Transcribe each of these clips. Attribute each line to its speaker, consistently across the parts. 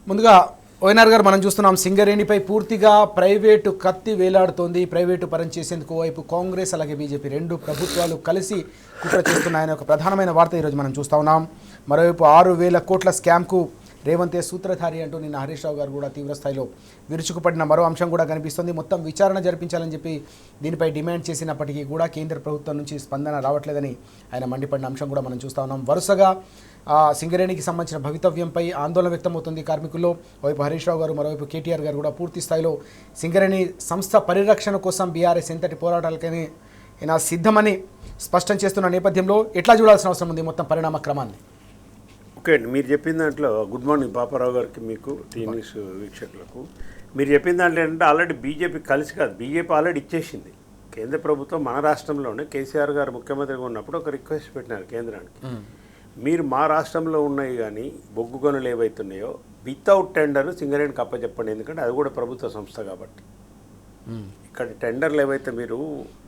Speaker 1: ముందుగా ఓఎన్ఆర్ గారు మనం చూస్తున్నాం సింగరేణిపై పూర్తిగా ప్రైవేటు కత్తి వేలాడుతోంది. ప్రైవేటు పరం చేసేందుకు వైపు కాంగ్రెస్ అలాగే బీజేపీ రెండు ప్రభుత్వాలు కలిసి కుట్ర చేస్తున్నాయని ఒక ప్రధానమైన వార్త ఈరోజు మనం చూస్తూ ఉన్నాం. మరోవైపు 6,000 కోట్ల స్కామ్కు రేవంతే సూత్రధారి అంటూ నిన్న హరీష్ రావు గారు కూడా తీవ్రస్థాయిలో విరుచుకుపడిన మరో అంశం కూడా కనిపిస్తుంది. మొత్తం విచారణ జరిపించాలని చెప్పి దీనిపై డిమాండ్ చేసినప్పటికీ కూడా కేంద్ర ప్రభుత్వం నుంచి స్పందన రావట్లేదని ఆయన మండిపడిన అంశం కూడా మనం చూస్తూ ఉన్నాం. వరుసగా సింగరేణికి సంబంధించిన భవితవ్యంపై ఆందోళన వ్యక్తమవుతుంది కార్మికుల్లో. వైపు హరీష్ రావు గారు, మరోవైపు కేటీఆర్ గారు కూడా పూర్తి స్థాయిలో సింగరేణి సంస్థ పరిరక్షణ కోసం బీఆర్ఎస్ ఎంతటి పోరాటాలకైనా ఈయన సిద్ధమని స్పష్టం చేస్తున్న నేపథ్యంలో ఎట్లా చూడాల్సిన అవసరం ఉంది మొత్తం పరిణామ క్రమాన్ని?
Speaker 2: ఓకే అండి, మీరు చెప్పిన దాంట్లో గుడ్ మార్నింగ్ పాపారావు గారికి, మీకు టీ న్యూస్ వీక్షకులకు. మీరు చెప్పిన దాంట్లో ఏంటంటే ఆల్రెడీ బీజేపీ కలిసి కాదు, బీజేపీ ఆల్రెడీ ఇచ్చేసింది. కేంద్ర ప్రభుత్వం మన రాష్ట్రంలోనే కేసీఆర్ గారు ముఖ్యమంత్రిగా ఉన్నప్పుడు ఒక రిక్వెస్ట్ పెట్టినారు కేంద్రానికి. మీరు మా రాష్ట్రంలో ఉన్నాయి కానీ బొగ్గు గనులు ఏవైతున్నాయో వితౌట్ టెండర్ సింగరేణికి అప్పచెప్పండి, ఎందుకంటే అది కూడా ప్రభుత్వ సంస్థ కాబట్టి. ఇక్కడ టెండర్లు ఏవైతే మీరు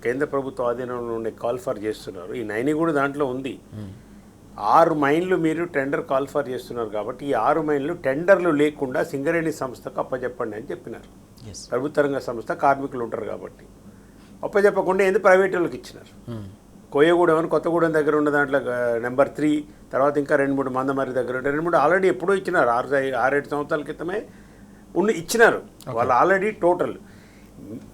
Speaker 2: కేంద్ర ప్రభుత్వ ఆధీనంలో ఉండే కాల్ఫర్ చేస్తున్నారు, ఈ 9 కూడా దాంట్లో ఉంది. 6 మైన్లు మీరు టెండర్ కాల్ఫర్ చేస్తున్నారు కాబట్టి ఈ 6 మైన్లు టెండర్లు లేకుండా సింగరేణి సంస్థకు అప్పచెప్పండి అని చెప్పినారు. ప్రభుత్వ రంగ సంస్థ, కార్మికులు ఉంటారు కాబట్టి అప్పచెప్పకుండా ఎందుకు ప్రైవేట్ వాళ్ళకి ఇచ్చినారు. కోయగూడెం అని కొత్తగూడెం దగ్గర ఉన్న దాంట్లో నెంబర్ 3, తర్వాత ఇంకా 2-3 మందమరి దగ్గర ఉంటే 2-3 ఆల్రెడీ ఎప్పుడూ ఇచ్చినారు. 6-7 సంవత్సరాల క్రితమే ఇచ్చినారు వాళ్ళు ఆల్రెడీ టోటల్.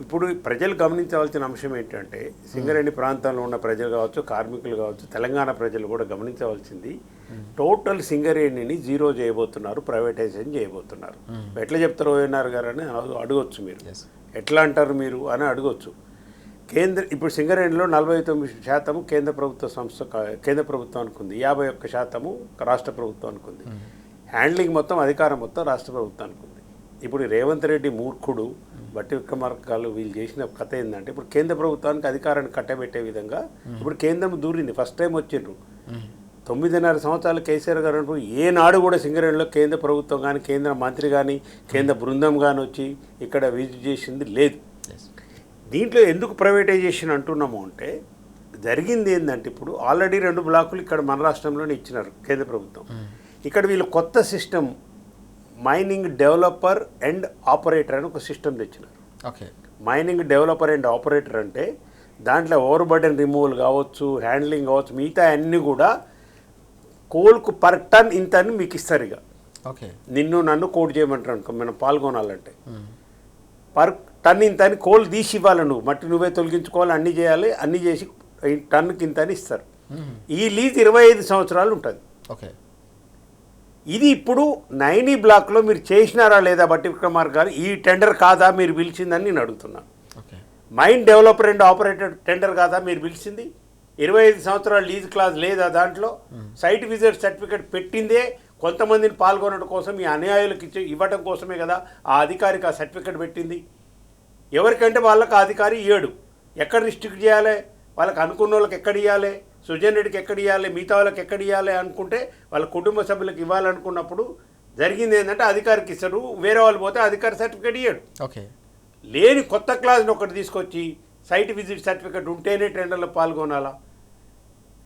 Speaker 2: ఇప్పుడు ప్రజలు గమనించవలసిన అంశం ఏంటంటే సింగరేణి ప్రాంతంలో ఉన్న ప్రజలు కావచ్చు, కార్మికులు కావచ్చు, తెలంగాణ ప్రజలు కూడా గమనించవలసింది, టోటల్ సింగరేణిని జీరో చేయబోతున్నారు, ప్రైవేటైజేషన్ చేయబోతున్నారు. ఎట్లా చెప్తారు ఓఎన్ఆర్ గారు అని అడగొచ్చు మీరు. ఎట్లా అంటారు మీరు అని అడగొచ్చు. ఇప్పుడు సింగరేణిలో 49% కేంద్ర ప్రభుత్వ సంస్థ, కేంద్ర ప్రభుత్వానికి ఉంది, 51% రాష్ట్ర ప్రభుత్వానికి ఉంది. హ్యాండ్లింగ్ మొత్తం, అధికారం మొత్తం రాష్ట్ర ప్రభుత్వానికి ఉంది. ఇప్పుడు రేవంత్ రెడ్డి మూర్ఖుడు, బట్టి విక్రమార్కలు వీళ్ళు చేసిన కథ ఏంటంటే ఇప్పుడు కేంద్ర ప్రభుత్వానికి అధికారాన్ని కట్టబెట్టే విధంగా ఇప్పుడు కేంద్రం దూరింది. ఫస్ట్ టైం వచ్చిండ్రు 9.5 సంవత్సరాలు కేసీఆర్ గారు ఏనాడు కూడా సింగరేణిలో కేంద్ర ప్రభుత్వం కానీ, కేంద్ర మంత్రి కానీ, కేంద్ర బృందం కానీ వచ్చి ఇక్కడ విజిట్ చేసింది లేదు. దీంట్లో ఎందుకు ప్రైవేటైజేషన్ అంటున్నాము అంటే జరిగింది ఏంటంటే ఇప్పుడు ఆల్రెడీ 2 బ్లాకులు ఇక్కడ మన రాష్ట్రంలోనే ఇచ్చినారు కేంద్ర ప్రభుత్వం. ఇక్కడ వీళ్ళు కొత్త system mining developer and operator అని ఒక సిస్టమ్ తెచ్చినారు.
Speaker 1: Okay,
Speaker 2: mining developer and operator అంటే దాంట్లో ఓవర్ బర్డెన్ రిమూవల్ కావచ్చు, హ్యాండ్లింగ్ కావచ్చు, మిగతా అన్నీ కూడా కోల్కు పర్ టన్ ఇంత అని మీకు ఇస్తారు. ఇక
Speaker 1: ఓకే,
Speaker 2: నిన్ను నన్ను కోట్ చేయమంటారు అనుకో, మనం పాల్గొనాలంటే పర్ టన్ ఇంత అని కోల్ తీసి ఇవ్వాలి, నువ్వు మట్టి నువ్వే తొలగించుకోవాలి, అన్నీ చేయాలి, అన్నీ చేసి టన్నుకి ఇంత అని ఇస్తారు. ఈ లీజ్ 25 సంవత్సరాలు ఉంటుంది.
Speaker 1: ఓకే,
Speaker 2: ఇది ఇప్పుడు 9 బ్లాక్లో మీరు చేసినారా లేదా బట్టి విక్రమార్క గారు, ఈ టెండర్ కాదా మీరు పిలిచిందని నేను అడుగుతున్నాను. Mine developer and operator tender కాదా మీరు పిలిచింది? 25 సంవత్సరాల లీజ్ క్లాజ్ లేదా దాంట్లో? సైట్ విజిట్ సర్టిఫికేట్ పెట్టిందే కొంతమందిని పాల్గొనడం కోసం, ఈ అన్యాయులకు ఇవ్వడం కోసమే కదా ఆ అధికారికి ఆ సర్టిఫికేట్ పెట్టింది. ఎవరికంటే వాళ్ళకి ఆ అధికారి ఇయ్యడు. ఎక్కడ రిస్ట్రిక్ట్ చేయాలి, వాళ్ళకి అనుకున్న వాళ్ళకి ఎక్కడ ఇవ్వాలి, సుజన్ రెడ్డికి ఎక్కడ ఇవ్వాలి, మిగతా వాళ్ళకి ఎక్కడ ఇవ్వాలి అనుకుంటే వాళ్ళ కుటుంబ సభ్యులకు ఇవ్వాలనుకున్నప్పుడు జరిగింది ఏంటంటే అధికారికి ఇస్తారు, వేరే వాళ్ళు పోతే అధికారి సర్టిఫికేట్ ఇవ్వడు.
Speaker 1: ఓకే,
Speaker 2: లేని కొత్త క్లాస్ని ఒకటి తీసుకొచ్చి సైట్ విజిట్ సర్టిఫికేట్ ఉంటేనే టెండర్లో పాల్గొనాలా.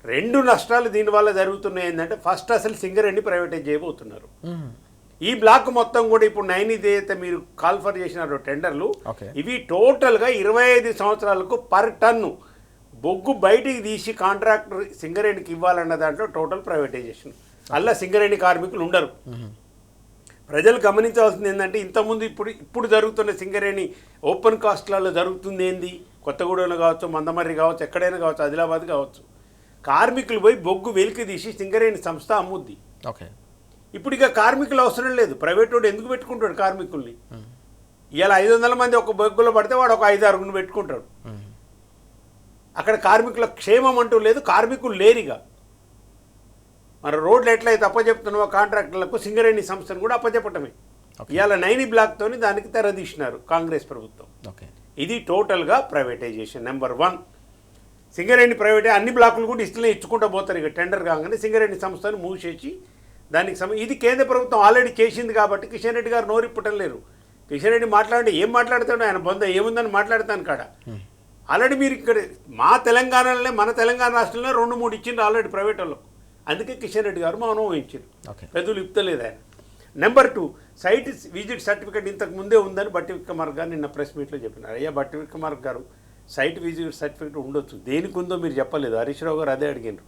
Speaker 2: 2 నష్టాలు దీనివల్ల జరుగుతున్నాయి. ఏంటంటే ఫస్ట్ అసలు సింగరేణి ప్రైవేటైజ్ చేయబోతున్నారు. ఈ బ్లాక్ మొత్తం కూడా ఇప్పుడు 9 ఏదైతే మీరు కాల్ఫర్ చేసినారో టెండర్లు, ఇవి టోటల్గా 25 సంవత్సరాలకు పర్ టన్ను బొగ్గు బయటికి తీసి కాంట్రాక్టర్ సింగరేణికి ఇవ్వాలన్న దాంట్లో టోటల్ ప్రైవేటైజేషన్. అలా సింగరేణి కార్మికులు ఉండరు. ప్రజలు గమనించవలసింది ఏంటంటే ఇంతకుముందు ఇప్పుడు జరుగుతున్న సింగరేణి ఓపెన్ కాస్ట్లలో జరుగుతుంది ఏంది, కొత్తగూడెంలో కావచ్చు, మందమర్రి కావచ్చు, ఎక్కడైనా కావచ్చు, ఆదిలాబాద్ కావచ్చు, కార్మికులు పోయి బొగ్గు వెలికి తీసి సింగరేణి సంస్థ అమ్ముద్ది.
Speaker 1: ఓకే,
Speaker 2: ఇప్పుడు ఇక కార్మికులు అవసరం లేదు. ప్రైవేట్ వాడు ఎందుకు పెట్టుకుంటాడు కార్మికుల్ని? ఇలా 500 మంది ఒక బొగ్గులో పడితే వాడు ఒక 5-6 పెట్టుకుంటాడు. అక్కడ కార్మికుల క్షేమం అంటూ లేదు, కార్మికులు లేరిగా. మరి రోడ్లు ఎట్లయితే అప్పచెప్తున్నావో కాంట్రాక్టర్లకు, సింగరేణి సంస్థను కూడా అప్పచెప్పటమే. ఇవాళ 9 బ్లాక్తోని దానికి తెరదీసినారు కాంగ్రెస్ ప్రభుత్వం. ఇది టోటల్గా ప్రైవేటైజేషన్ నెంబర్ 1. సింగరేణి ప్రైవేటే అన్ని బ్లాకులు కూడా ఇస్తలే ఇచ్చుకుంటూ పోతారు. ఇక టెండర్ కాగానే సింగరేణి సంస్థను మూసేసి దానికి ఇది కేంద్ర ప్రభుత్వం ఆల్రెడీ చేసింది కాబట్టి కిషన్ రెడ్డి గారు నోరిప్పటం లేరు. కిషన్ రెడ్డి మాట్లాడితే ఏం మాట్లాడతాడు, ఆయన బొంద ఏముందని మాట్లాడతాను కాడ. ఆల్రెడీ మీరు ఇక్కడ మా తెలంగాణలోనే, మన తెలంగాణ రాష్ట్రంలో 2-3 ఇచ్చిండ్రు ఆల్రెడీ ప్రైవేట్ వాళ్ళకు. అందుకే కిషన్ రెడ్డి గారు మౌనం వహించారు, పెద్దలు ఇప్పలేదు ఆయన. నెంబర్ 2, సైట్ విజిట్ సర్టిఫికేట్ ఇంతకు ముందే ఉందని బట్టి విక్రమార్క గారు నిన్న ప్రెస్ మీట్లో చెప్పినారు. అయ్యా బట్టి విక్రమార్క గారు, సైట్ విజిట్ సర్టిఫికేట్ ఉండొచ్చు, దేనికి ఉందో మీరు చెప్పలేదు. హరీష్ రావు గారు అదే అడిగారు.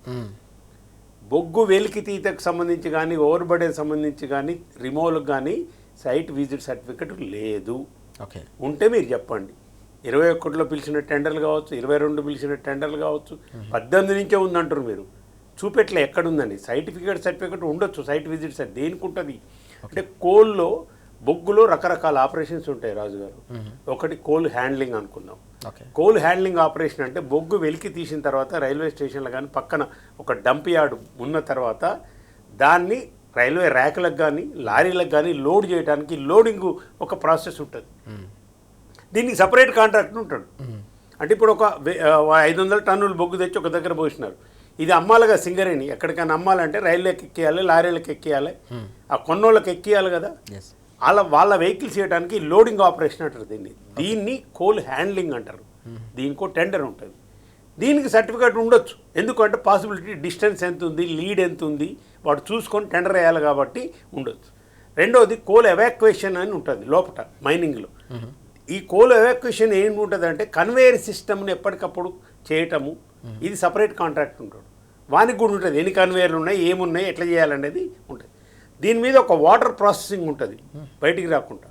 Speaker 2: బొగ్గు వెలికితీతకు సంబంధించి కానీ, ఓవర్ బర్డెన్ సంబంధించి కానీ, రిమూవల్కి కానీ సైట్ విజిట్ సర్టిఫికేట్ లేదు.
Speaker 1: ఓకే,
Speaker 2: ఉంటే మీరు చెప్పండి. 21లో పిలిచిన టెండర్లు కావచ్చు, 22 పిలిచిన టెండర్లు కావచ్చు, 18 నుంచే ఉందంటారు మీరు. చూపెట్లే ఎక్కడుందండి. సర్టిఫికేట్ ఉండొచ్చు, సైట్ విజిట్ దేనికి ఉంటుంది అంటే కోల్లో, బొగ్గులో రకరకాల ఆపరేషన్స్ ఉంటాయి రాజుగారు. ఒకటి కోల్ హ్యాండ్లింగ్ అనుకుందాం. కోల్ హ్యాండ్లింగ్ ఆపరేషన్ అంటే బొగ్గు వెలికి తీసిన తర్వాత రైల్వే స్టేషన్లో కానీ పక్కన ఒక డంప్ యార్డ్ ఉన్న తర్వాత దాన్ని రైల్వే ర్యాక్లకు కానీ లారీలకు కానీ లోడ్ చేయడానికి లోడింగ్ ఒక ప్రాసెస్ ఉంటుంది. దీనికి సపరేట్ కాంట్రాక్టర్ ఉంటాడు. అంటే ఇప్పుడు ఒక 500 టన్నులు బొగ్గు తెచ్చి ఒక దగ్గర పోసినారు. ఇది అమ్మాలిగా సింగరేణి, ఎక్కడికైనా అమ్మాలంటే రైల్వేకి ఎక్కియాలి, లారీలకు ఎక్కియాలి, ఆ కొన్నోళ్ళకి ఎక్కియాలి కదా. వాళ్ళ వెహికల్స్ చేయడానికి లోడింగ్ ఆపరేషన్ అంటారు దీన్ని కోల్ హ్యాండ్లింగ్ అంటారు. దీనికో టెండర్ ఉంటుంది. దీనికి సర్టిఫికేట్ ఉండొచ్చు. ఎందుకంటే పాసిబిలిటీ డిస్టెన్స్ ఎంత ఉంది, లీడ్ ఎంత ఉంది, వాడు చూసుకొని టెండర్ వేయాలి కాబట్టి ఉండొచ్చు. రెండోది కోల్ ఎవాక్యుయేషన్ అని ఉంటుంది లోపల మైనింగ్లో. ఈ కోల్ ఎవాక్యుయేషన్ ఏంటి ఉంటుంది అంటే కన్వేయర్ సిస్టమ్ని ఎప్పటికప్పుడు చేయటము. ఇది సపరేట్ కాంట్రాక్ట్ ఉంటాడు. వానికి కూడా ఉంటుంది, ఎన్ని కన్వేయర్లు ఉన్నాయి, ఏమున్నాయి, ఎట్లా చేయాలనేది ఉంటుంది. దీని మీద ఒక వాటర్ ప్రాసెసింగ్ ఉంటుంది బయటికి రాకుండా.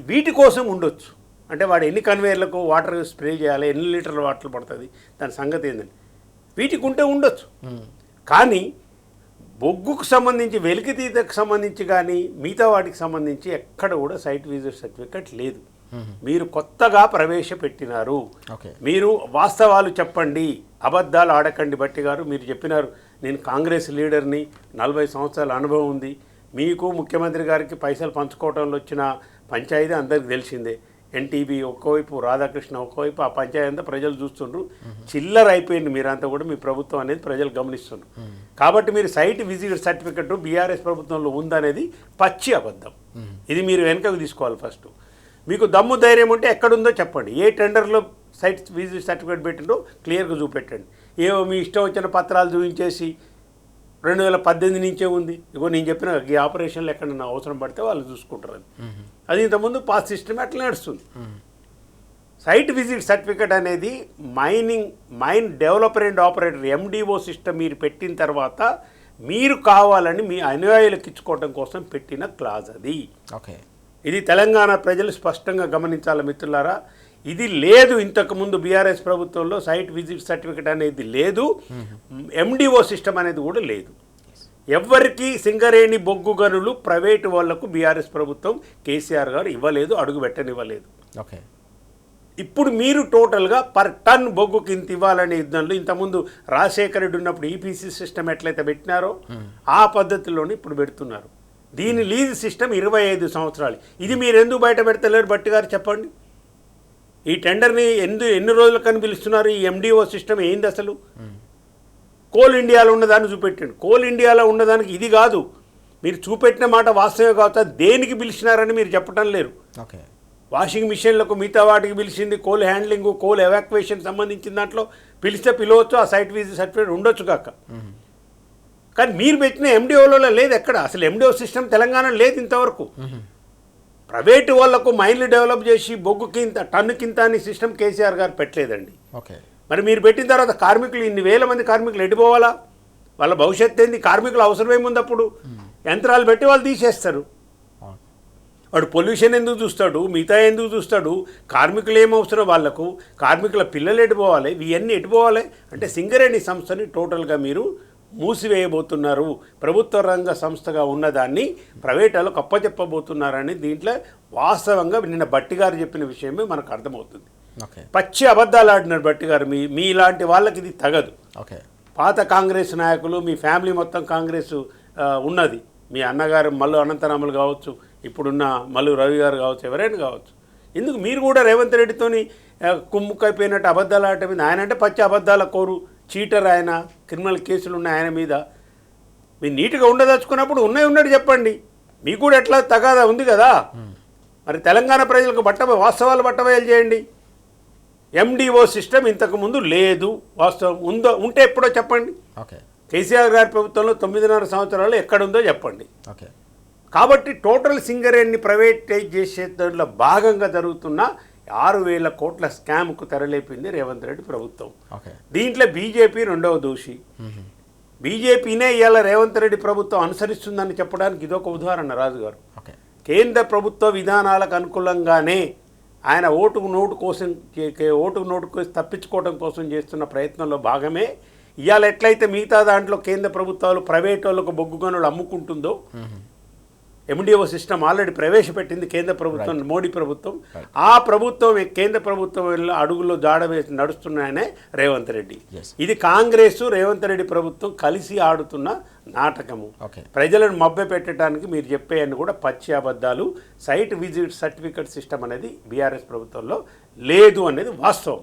Speaker 2: వీటి కోసం ఉండొచ్చు. అంటే వాడు ఎన్ని కన్వేయర్లకు వాటర్ స్ప్రే చేయాలి, ఎన్ని లీటర్ల వాటర్ పడుతుంది, దాని సంగతి ఏంటంటే వీటికి ఉంటే ఉండొచ్చు. కానీ బొగ్గుకు సంబంధించి, వెలికితీతకు సంబంధించి కానీ మిగతా వాటికి సంబంధించి ఎక్కడ కూడా సైట్ విజిట్ సర్టిఫికేట్ లేదు. మీరు కొత్తగా ప్రవేశపెట్టినారు. మీరు వాస్తవాలు చెప్పండి, అబద్ధాలు ఆడకండి. బట్టి గారు మీరు చెప్పినారు, నేను కాంగ్రెస్ లీడర్ని, 40 సంవత్సరాల అనుభవం ఉంది, మీకు ముఖ్యమంత్రి గారికి పైసలు పంచుకోవడంలో వచ్చిన పంచాయతీ అందరికి తెలిసిందే. ఎన్టీవీ ఒక్కోవైపు, రాధాకృష్ణ ఒక్కోవైపు, ఆ పంచాయతీ అంతా ప్రజలు చూస్తుండ్రు. చిల్లర అయిపోయింది మీరంతా కూడా, మీ ప్రభుత్వం అనేది ప్రజలు గమనిస్తున్నారు. కాబట్టి మీరు సైట్ విజిట్ సర్టిఫికెట్ బీఆర్ఎస్ ప్రభుత్వంలో ఉందనేది పచ్చి అబద్ధం. ఇది మీరు వెనకకు తీసుకోవాలి. ఫస్ట్ మీకు దమ్ము ధైర్యం ఉంటే ఎక్కడుందో చెప్పండి. ఏ టెండర్లో సైట్ విజిట్ సర్టిఫికేట్ పెట్టిందో క్లియర్గా చూపెట్టండి. ఏవో మీ ఇష్టం వచ్చిన పత్రాలు చూపించేసి 2018 నుంచే ఉంది, ఇగో నేను చెప్పిన ఈ ఆపరేషన్లు ఎక్కడన్నా అవసరం పడితే వాళ్ళు చూసుకుంటారు. అది ఇంతకుముందు పాస్ సిస్టమ్ అట్లా నడుస్తుంది. సైట్ విజిట్ సర్టిఫికేట్ అనేది mine developer and operator MDO system మీరు పెట్టిన తర్వాత మీరు కావాలని మీ అనుయాయులకు ఇచ్చుకోవడం కోసం పెట్టిన క్లాజ్ అది. ఇది తెలంగాణ ప్రజలు స్పష్టంగా గమనించాలి మిత్రులారా. ఇది లేదు, ఇంతకుముందు బీఆర్ఎస్ ప్రభుత్వంలో సైట్ విజిట్ సర్టిఫికేట్ అనేది లేదు, MDO సిస్టమ్ అనేది కూడా లేదు. ఎవరికి సింగరేణి బొగ్గు గనులు ప్రైవేటు వాళ్లకు బీఆర్ఎస్ ప్రభుత్వం కేసీఆర్ గారు ఇవ్వలేదు, అడుగు పెట్టనివ్వలేదు. ఇప్పుడు మీరు టోటల్గా పర్ టన్ బొగ్గుకి ఇంత ఇవ్వాలనే యుద్ధంలో ఇంతకుముందు రాజశేఖర రెడ్డి ఉన్నప్పుడు EPC సిస్టమ్ ఎట్లయితే పెట్టినారో ఆ పద్ధతిలోనే ఇప్పుడు పెడుతున్నారు. దీని లీజ్ సిస్టమ్ 25 సంవత్సరాలు. ఇది మీరు ఎందుకు బయట పెడతలేరు బట్టి గారు చెప్పండి. ఈ టెండర్ని ఎన్ని రోజులకని పిలుస్తున్నారు? ఈ MDO సిస్టమ్ ఏంది అసలు? కోల్ ఇండియాలో ఉన్నదాన్ని చూపెట్టండి. కోల్ ఇండియాలో ఉన్నదానికి ఇది కాదు. మీరు చూపెట్టిన మాట వాస్తవమే కావచ్చు, దేనికి పిలిచినారని మీరు చెప్పడం లేరు. వాషింగ్ మిషన్లకు మిగతా వాటికి పిలిచింది, కోల్ హ్యాండ్లింగ్, కోల్ ఎవాక్యుయేషన్ సంబంధించిన దాంట్లో పిలిస్తే పిలవచ్చు, ఆ సైట్ విజిట్ సర్టిఫికేట్ ఉండొచ్చు కాక. కానీ మీరు పెట్టిన MDOలో లేదు ఎక్కడ. అసలు MDO సిస్టమ్ తెలంగాణ లేదు ఇంతవరకు. ప్రైవేటు వాళ్లకు మైన్లు డెవలప్ చేసి బొగ్గుకింత టన్నుకింత అని సిస్టమ్ కేసీఆర్ గారు పెట్టలేదండి. మరి మీరు పెట్టిన తర్వాత కార్మికులు, ఇన్ని వేల మంది కార్మికులు ఎడిపోవాలా? వాళ్ళ భవిష్యత్తు ఏంది? కార్మికులు అవసరమేముంది? అప్పుడు యంత్రాలు పెట్టి వాళ్ళు తీసేస్తారు. వాడు పొల్యూషన్ ఎందుకు చూస్తాడు, మిగతా ఎందుకు చూస్తాడు? కార్మికులు ఏమవసరం వాళ్ళకు? కార్మికుల పిల్లలు ఎటుపోవాలి? ఇవన్నీ ఎటుపోవాలి? అంటే సింగరేణి సంస్థని టోటల్గా మీరు మూసివేయబోతున్నారు. ప్రభుత్వ రంగ సంస్థగా ఉన్నదాన్ని ప్రైవేట్ వాళ్ళకు అప్పచెప్పబోతున్నారని దీంట్లో వాస్తవంగా నిన్న బట్టి గారు చెప్పిన విషయమే మనకు అర్థమవుతుంది. పచ్చి అబద్ధాలు ఆడినారు బట్టి గారు. మీ ఇలాంటి వాళ్ళకి ఇది తగదు. పాత కాంగ్రెస్ నాయకులు, మీ ఫ్యామిలీ మొత్తం కాంగ్రెస్ ఉన్నది. మీ అన్నగారు మల్లు అనంతరాములు కావచ్చు, ఇప్పుడున్న మల్లు రవి గారు కావచ్చు, ఎవరైనా కావచ్చు. ఎందుకు మీరు కూడా రేవంత్ రెడ్డితోని కుమ్ముకైపోయినట్టు అబద్ధాలు ఆడటం? ఆయన అంటే పచ్చి అబద్ధాల కోరు, చీటర్. ఆయన క్రిమినల్ కేసులు ఉన్నాయి ఆయన మీద. మీరు నీట్గా ఉండదలుచుకున్నప్పుడు ఉన్నట్టు చెప్పండి. మీకు కూడా ఎట్లా తగాదా ఉంది కదా. మరి తెలంగాణ ప్రజలకు వాస్తవాలు బట్టబయలు చేయండి. MDO సిస్టమ్ ఇంతకుముందు లేదు, వాస్తవం ఉంటే ఎప్పుడో చెప్పండి. కేసీఆర్ గారి ప్రభుత్వంలో 9.5 సంవత్సరాలు ఎక్కడుందో చెప్పండి. కాబట్టి టోటల్ సింగరేణిని ప్రైవేటైజ్ చేసే దాంట్లో భాగంగా జరుగుతున్న 6,000 కోట్ల స్కామ్కు తెరలేపింది రేవంత్ రెడ్డి ప్రభుత్వం.
Speaker 1: ఓకే.
Speaker 2: దీంట్లో బీజేపీ రెండవ దోషి. బీజేపీనే ఇవాళ రేవంత్ రెడ్డి ప్రభుత్వం అనుసరిస్తుందని చెప్పడానికి ఇదొక ఉదాహరణ రాజు గారు.
Speaker 1: ఓకే.
Speaker 2: కేంద్ర ప్రభుత్వ విధానాలకు అనుకూలంగానే ఆయన ఓటుకు నోటు కోసం తప్పించుకోవడం కోసం చేస్తున్న ప్రయత్నంలో భాగమే ఇవాళ ఎట్లయితే మిగతా దాంట్లో కేంద్ర ప్రభుత్వాలు ప్రైవేట్ వాళ్ళకు బొగ్గు గనులు అమ్ముకుంటుందో ఎండిఓ సిస్టమ్ ఆల్రెడీ ప్రవేశపెట్టింది కేంద్ర ప్రభుత్వం, మోడీ ప్రభుత్వం. ఆ ప్రభుత్వం కేంద్ర ప్రభుత్వం అడుగుల్లో జాడ వేసి నడుస్తున్నాయనే రేవంత్ రెడ్డి. ఇది కాంగ్రెస్ రేవంత్ రెడ్డి ప్రభుత్వం కలిసి ఆడుతున్న నాటకము. ప్రజలను మభ్య పెట్టడానికి మీరు చెప్పేయన్ని కూడా పచ్చి అబద్ధాలు. సైట్ విజిట్ సర్టిఫికెట్ సిస్టమ్ అనేది బీఆర్ఎస్ ప్రభుత్వంలో లేదు అనేది వాస్తవం.